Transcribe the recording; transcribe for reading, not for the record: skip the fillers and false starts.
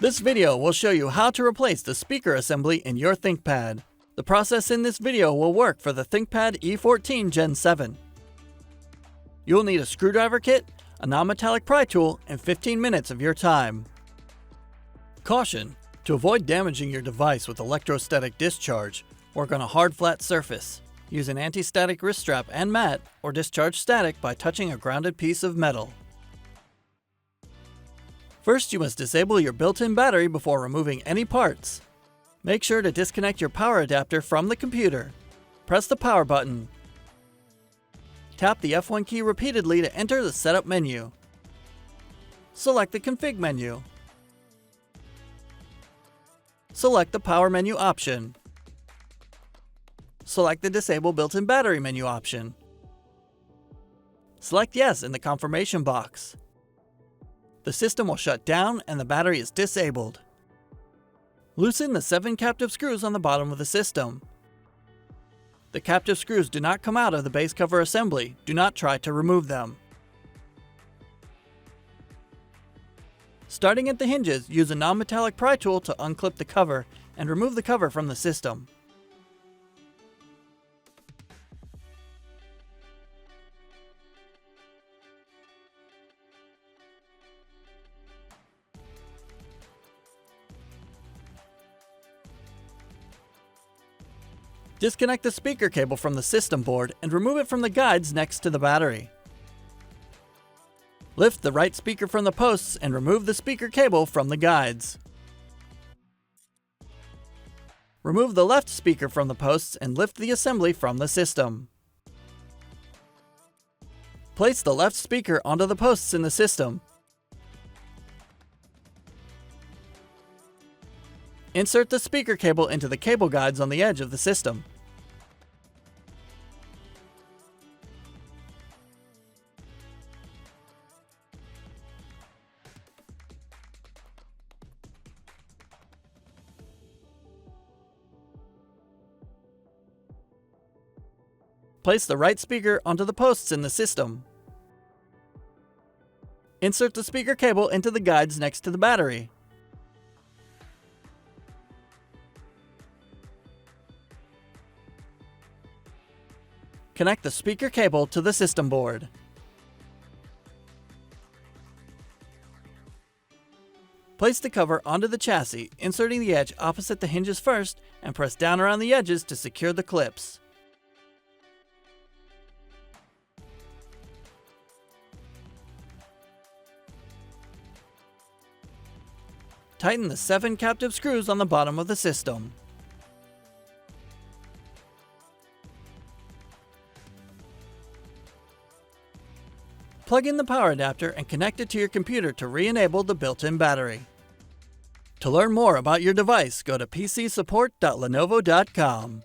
This video will show you how to replace the speaker assembly in your ThinkPad. The process in this video will work for the ThinkPad E14 Gen 7. You'll need a screwdriver kit, a non-metallic pry tool, and 15 minutes of your time. Caution: to avoid damaging your device with electrostatic discharge, work on a hard flat surface. Use an anti-static wrist strap and mat, or discharge static by touching a grounded piece of metal. First, you must disable your built-in battery before removing any parts. Make sure to disconnect your power adapter from the computer. Press the power button. Tap the F1 key repeatedly to enter the setup menu. Select the config menu. Select the power menu option. Select the disable built-in battery menu option. Select yes in the confirmation box. The system will shut down and the battery is disabled. Loosen the 7 captive screws on the bottom of the system. The captive screws do not come out of the base cover assembly. Do not try to remove them. Starting at the hinges, use a non-metallic pry tool to unclip the cover and remove the cover from the system. Disconnect the speaker cable from the system board and remove it from the guides next to the battery. Lift the right speaker from the posts and remove the speaker cable from the guides. Remove the left speaker from the posts and lift the assembly from the system. Place the left speaker onto the posts in the system. Insert the speaker cable into the cable guides on the edge of the system. Place the right speaker onto the posts in the system. Insert the speaker cable into the guides next to the battery. Connect the speaker cable to the system board. Place the cover onto the chassis, inserting the edge opposite the hinges first, and press down around the edges to secure the clips. Tighten the 7 captive screws on the bottom of the system. Plug in the power adapter and connect it to your computer to re-enable the built-in battery. To learn more about your device, go to pcsupport.lenovo.com.